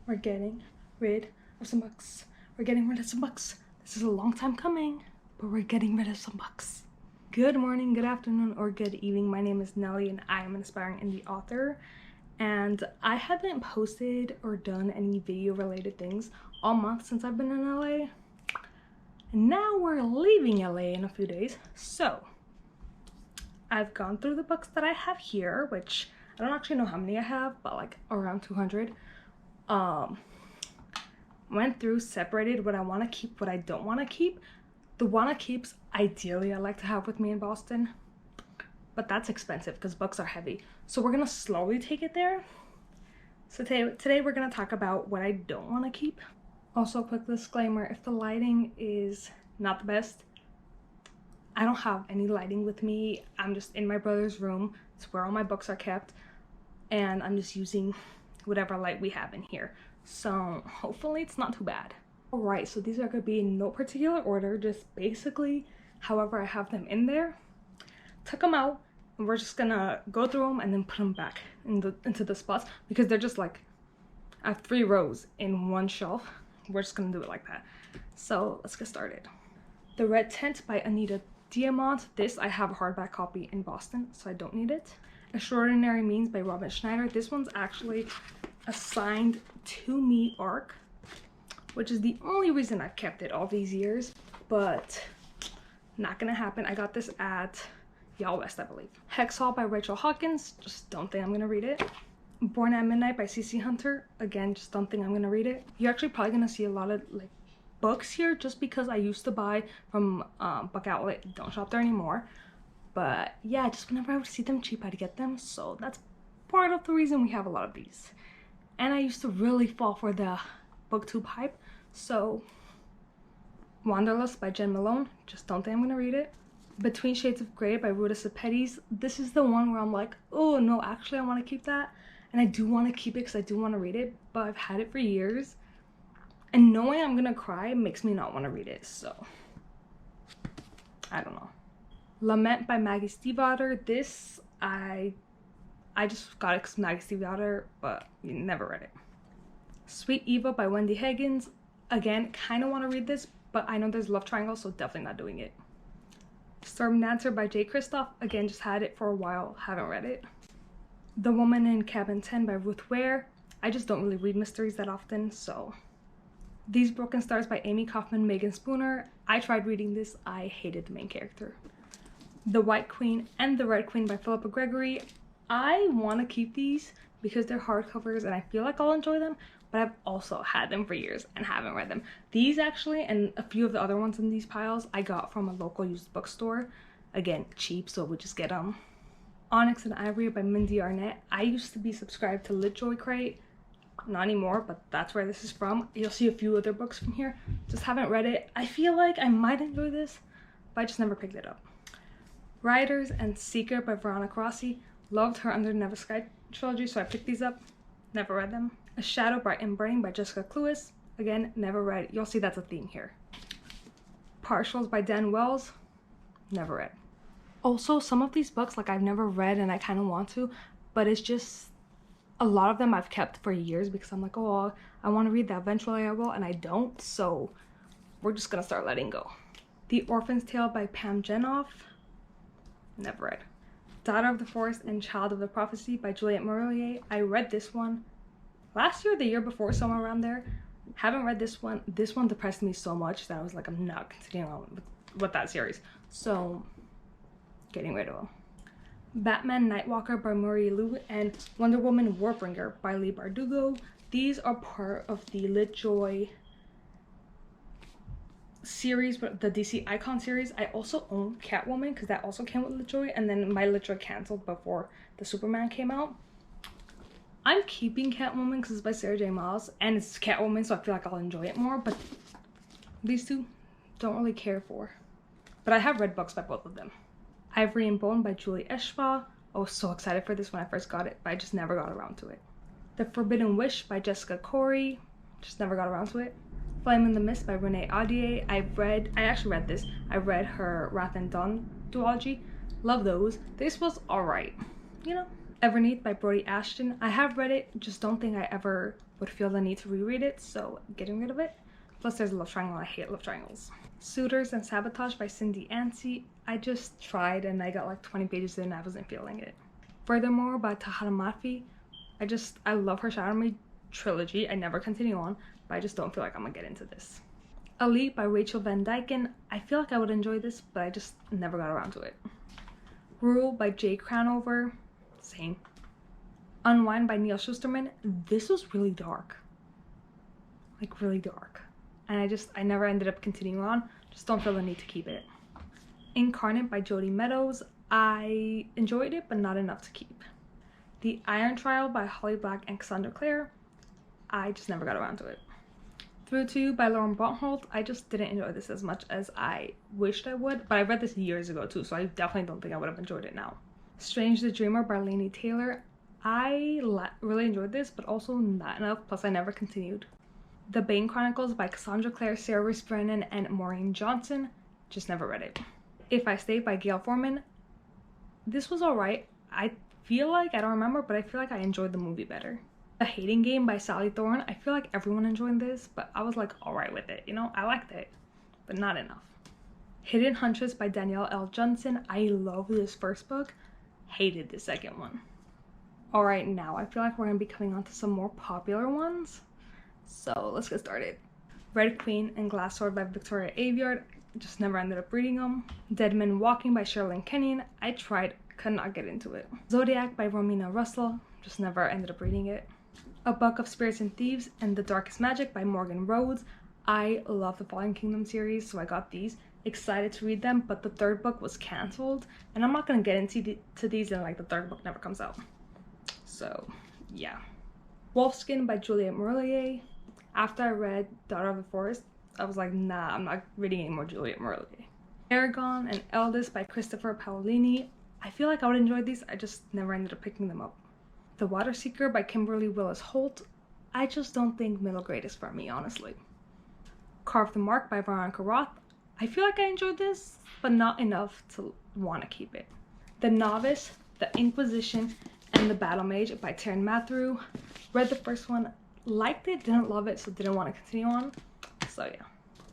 We're getting rid of some books. We're getting rid of some books. This is a long time coming, but we're getting rid of some books. Good morning, good afternoon, or good evening. My name is Nelly and I am an aspiring indie author. And I haven't posted or done any video related things all month since I've been in LA. And now we're leaving LA in a few days. So I've gone through the books that I have here, which I don't actually know how many I have, but like around 200. Went through, separated what I want to keep, what I don't want to keep. The want to keeps, ideally I like to have with me in Boston, but that's expensive because books are heavy. So we're gonna slowly take it there. So today we're gonna talk about what I don't want to keep. Also, a quick disclaimer, if the lighting is not the best, I don't have any lighting with me. I'm just in my brother's room. It's where all my books are kept, and I'm just using whatever light we have in here. So hopefully it's not too bad. Alright, so these are going to be in no particular order, just basically however I have them in there. Took them out, and we're just gonna go through them and then put them back into the spots because they're just like, I have 3 rows in one shelf. We're just gonna do it like that. So let's get started. The Red Tent by Anita Diamant. This I have a hardback copy in Boston, so I don't need it. Extraordinary Means by Robin Schneider. This one's actually assigned to me ARC, which is the only reason I've kept it all these years, but not gonna happen. I got this at Y'all West, I believe. Hex Hall by Rachel Hawkins. Just don't think I'm gonna read it. Born at Midnight by CC Hunter. Again, just don't think I'm gonna read it. You're actually probably gonna see a lot of like books here just because I used to buy from Book Outlet. Don't shop there anymore. But yeah, just whenever I would see them cheap, I'd get them. So that's part of the reason we have a lot of these. And I used to really fall for the booktube hype. So Wanderlust by Jen Malone. Just don't think I'm gonna read it. Between Shades of Grey by Ruta Sepetys. This is the one where I'm like, oh no, actually I want to keep that. And I do want to keep it because I do want to read it, but I've had it for years. And knowing I'm gonna cry makes me not want to read it, so I don't know. Lament by Maggie Stiefvater. This I just got it because Maggie Stiefvater, but never read it. Sweet Eva by Wendy Higgins. Again, kind of want to read this, but I know there's love triangle, so definitely not doing it. Storm Dancer by Jay Kristoff. Again, just had it for a while, haven't read it. The Woman in Cabin 10 by Ruth Ware. I just don't really read mysteries that often, so. These Broken Stars by Amy Kaufman, Megan Spooner. I tried reading this, I hated the main character. The White Queen and the Red Queen by Philippa Gregory. I want to keep these because they're hardcovers and I feel like I'll enjoy them, but I've also had them for years and haven't read them. These actually, and a few of the other ones in these piles, I got from a local used bookstore. Again, cheap, so we just get them. Onyx and Ivory by Mindy Arnett. I used to be subscribed to LitJoy Crate. Not anymore, but that's where this is from. You'll see a few other books from here. Just haven't read it. I feel like I might enjoy this, but I just never picked it up. Riders and Seeker by Veronica Rossi. Loved her Under the Never Sky trilogy, so I picked these up. Never read them. A Shadow Bright and Brain by Jessica Cluess. Again, never read. You'll see that's a theme here. Partials by Dan Wells. Never read. Also, some of these books, like I've never read and I kind of want to, but it's just a lot of them I've kept for years because I'm like, oh, I want to read that. Eventually I will, and I don't, so we're just gonna start letting go. The Orphan's Tale by Pam Jenoff. Never read. Daughter of the Forest and Child of the Prophecy by Juliette Marillier. I read this one last year, the year before, somewhere around there. Haven't read this one. This one depressed me so much that I was like, I'm not continuing on with that series. So, getting rid of them. Batman Nightwalker by Murray Liu and Wonder Woman Warbringer by Leigh Bardugo. These are part of the LitJoy series, the DC Icon series. I also own Catwoman because that also came with LitJoy, and then my LitJoy canceled before the Superman came out. I'm keeping Catwoman because it's by Sarah J. Maas and it's Catwoman, so I feel like I'll enjoy it more, but these two don't really care for. But I have read books by both of them. Ivory and Bone by Julie Eschwa. I was so excited for this when I first got it, but I just never got around to it. The Forbidden Wish by Jessica Corey. Just never got around to it. Flame in the Mist by Renee Audier. I actually read this. I read her Wrath and Dawn duology. Love those. This was alright. You know, Everneath by Brody Ashton. I have read it, just don't think I ever would feel the need to reread it, so getting rid of it. Plus there's a love triangle, I hate love triangles. Suitors and Sabotage by Cindy Anstey. I just tried and I got like 20 pages in and I wasn't feeling it. Furthermore by Tahara Mafi. I love her Shadow Me trilogy. I never continue on, but I just don't feel like I'm gonna get into this. Elite by Rachel Van Dyken. I feel like I would enjoy this, but I just never got around to it. Rule by Jay Crownover. Same. Unwind by Neil Schusterman. This was really dark. Like really dark. And I never ended up continuing on. Just don't feel the need to keep it. Incarnate by Jodi Meadows. I enjoyed it, but not enough to keep. The Iron Trial by Holly Black and Cassandra Clare. I just never got around to it. Through to You by Lauren Bontholt. I just didn't enjoy this as much as I wished I would, but I read this years ago too, so I definitely don't think I would have enjoyed it now. Strange the Dreamer by Laini Taylor. I really enjoyed this, but also not enough, plus I never continued. The Bane Chronicles by Cassandra Clare, Sarah Reese Brennan, and Maureen Johnson. Just never read it. If I Stay by Gail Forman. This was alright. I don't remember, but I feel like I enjoyed the movie better. The Hating Game by Sally Thorne. I feel like everyone enjoyed this, but I was like alright with it, you know? I liked it, but not enough. Hidden Huntress by Danielle L. Johnson. I love this first book. Hated the second one. Alright, now I feel like we're going to be coming on to some more popular ones. So let's get started. Red Queen and Glass Sword by Victoria Aveyard. Just never ended up reading them. Dead Men Walking by Sherilyn Kenyon. I tried, could not get into it. Zodiac by Romina Russell. Just never ended up reading it. A Book of Spirits and Thieves and The Darkest Magic by Morgan Rhodes. I love the Fallen Kingdom series, so I got these. Excited to read them, but the third book was cancelled, and I'm not going to get into these, and like the third book never comes out. So yeah. Wolfskin by Juliette Marillier. After I read Daughter of the Forest, I was like, nah, I'm not reading any more Juliette Marillier. Aragon and Eldest by Christopher Paolini. I feel like I would enjoy these, I just never ended up picking them up. The Water Seeker by Kimberly Willis Holt. I just don't think middle grade is for me, honestly. Carve the Mark by Veronica Roth. I feel like I enjoyed this, but not enough to want to keep it. The Novice, The Inquisition, and The Battle Mage by Taryn Matthew. Read the first one, liked it, didn't love it, so didn't want to continue on. So yeah.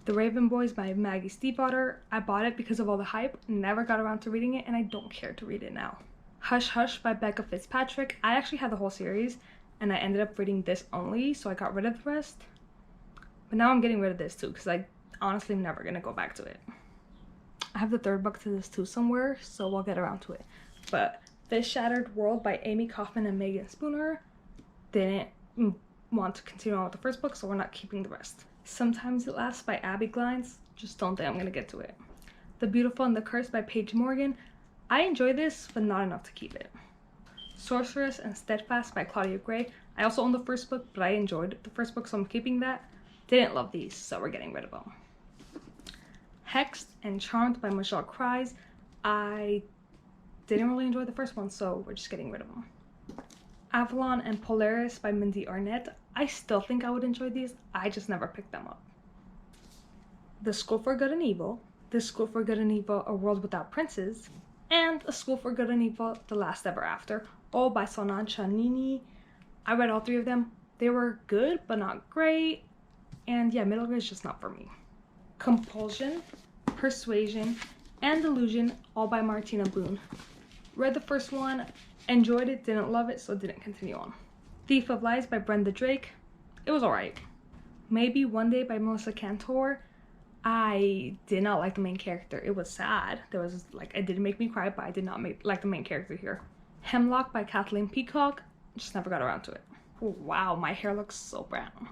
The Raven Boys by Maggie Stiefvater. I bought it because of all the hype, never got around to reading it, and I don't care to read it now. Hush Hush by Becca Fitzpatrick. I actually had the whole series, and I ended up reading this only, so I got rid of the rest. But now I'm getting rid of this too, because I honestly am never gonna go back to it. I have the third book to this too somewhere, so I'll get around to it. But This Shattered World by Amy Kaufman and Megan Spooner. Didn't want to continue on with the first book, so we're not keeping the rest. Sometimes It Lasts by Abby Glines. Just don't think I'm gonna get to it. The Beautiful and the Cursed by Paige Morgan. I enjoy this, but not enough to keep it. Sorceress and Steadfast by Claudia Gray. I also own the first book, but I enjoyed the first book, so I'm keeping that. Didn't love these, so we're getting rid of them. Hexed and Charmed by Michelle Cries. I didn't really enjoy the first one, so we're just getting rid of them. Avalon and Polaris by Mindy Arnett. I still think I would enjoy these, I just never picked them up. The School for Good and Evil, The School for Good and Evil, A World Without Princes, and A School for Good and Evil, The Last Ever After, all by Sonan Chanini. I read all three of them. They were good, but not great, and yeah, middle grade is just not for me. Compulsion, Persuasion, and Illusion, all by Martina Boone. Read the first one, enjoyed it, didn't love it, so didn't continue on. Thief of Lies by Brenda Drake. It was alright. Maybe One Day by Melissa Cantor. I did not like the main character. It was sad. There was like, it did make me cry, but I did not like the main character here. Hemlock by Kathleen Peacock. Just never got around to it. Oh, wow, my hair looks so brown.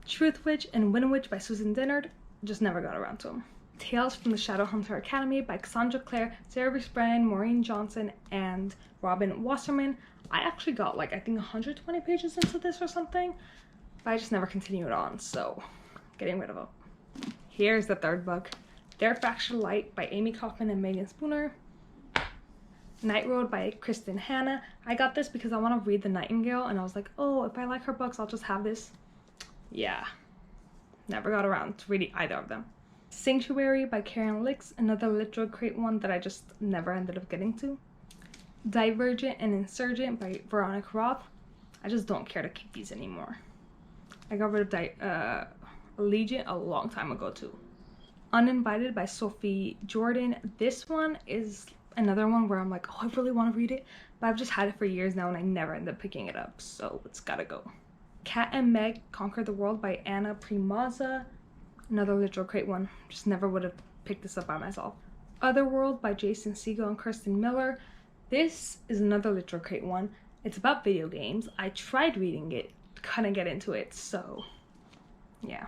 Truth Witch and Wind Witch by Susan Dennard. Just never got around to them. Tales from the Shadowhunter Academy by Cassandra Clare, Sarah Reese Brennan, Maureen Johnson, and Robin Wasserman. I actually got like, I think 120 pages into this or something, but I just never continued on, so getting rid of it. Here's the third book. Their Fractured Light by Amy Kaufman and Megan Spooner. Night Road by Kristen Hanna. I got this because I want to read The Nightingale, and I was like, oh, if I like her books, I'll just have this. Yeah. Never got around to reading either of them. Sanctuary by Karen Licks, another Lit Drug Crate one that I just never ended up getting to. Divergent and Insurgent by Veronica Roth. I just don't care to keep these anymore. I got rid of Allegiant a long time ago too. Uninvited by Sophie Jordan. This one is another one where I'm like, oh, I really want to read it, but I've just had it for years now and I never end up picking it up, so it's gotta go. Cat and Meg Conquer the World by Anna Primazza. Another literal crate one. Just never would have picked this up by myself. Otherworld by Jason Segel and Kirsten Miller. This is another literal crate one. It's about video games. I tried reading it, couldn't get into it, so yeah.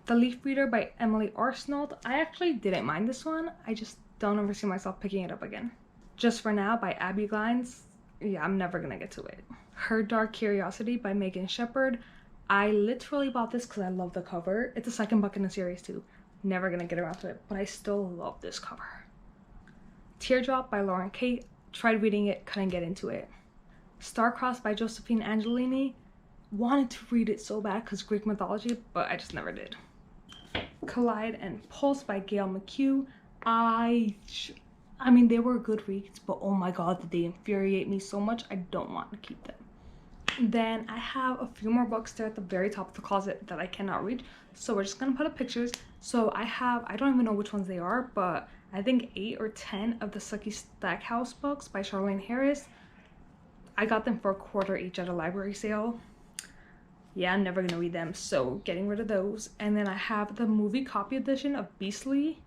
The Leaf Reader by Emily Arsenault. I actually didn't mind this one. I just don't ever see myself picking it up again. Just for Now by Abby Glines. Yeah, I'm never gonna get to it. Her Dark Curiosity by Megan Shepherd. I literally bought this because I love the cover. It's the second book in the series too. Never gonna get around to it, but I still love this cover. Teardrop by Lauren Kate. Tried reading it, couldn't get into it. Starcrossed by Josephine Angelini. Wanted to read it so bad because Greek mythology, but I just never did. Collide and Pulse by Gail McHugh. I mean, they were good reads, but oh my god, did they infuriate me so much. I don't want to keep them. Then I have a few more books there at the very top of the closet that I cannot read, so we're just gonna put up pictures. So I don't even know which ones they are, but I think 8 or 10 of the Sucky Stackhouse books by Charlene Harris. I got them for $1 each at a library sale. Yeah, I'm never gonna read them, so getting rid of those. And then I have the movie copy edition of Beastly.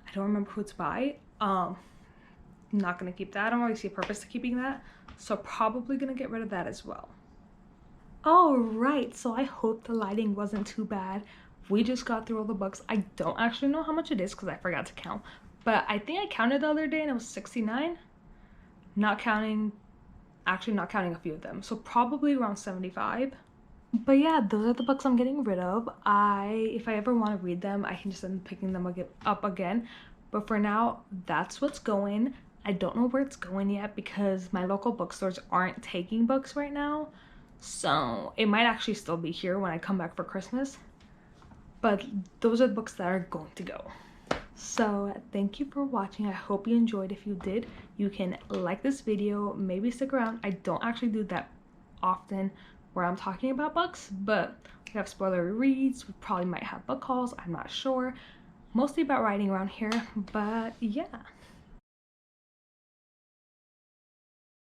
I don't remember who it's by. Not gonna keep that. I don't really see a purpose to keeping that, so probably gonna get rid of that as well. All right, so I hope the lighting wasn't too bad. We just got through all the books. I don't actually know how much it is because I forgot to count, but I think I counted the other day and it was 69, not counting a few of them, so probably around 75. But yeah, those are the books I'm getting rid of. If I ever want to read them, I can just end up picking them up again. But for now, that's what's going. I don't know where it's going yet because my local bookstores aren't taking books right now. So it might actually still be here when I come back for Christmas. But those are the books that are going to go. So thank you for watching. I hope you enjoyed. If you did, you can like this video, maybe stick around. I don't actually do that often where I'm talking about books, but we have spoilery reads. We probably might have book hauls. I'm not sure. Mostly about writing around here, but yeah.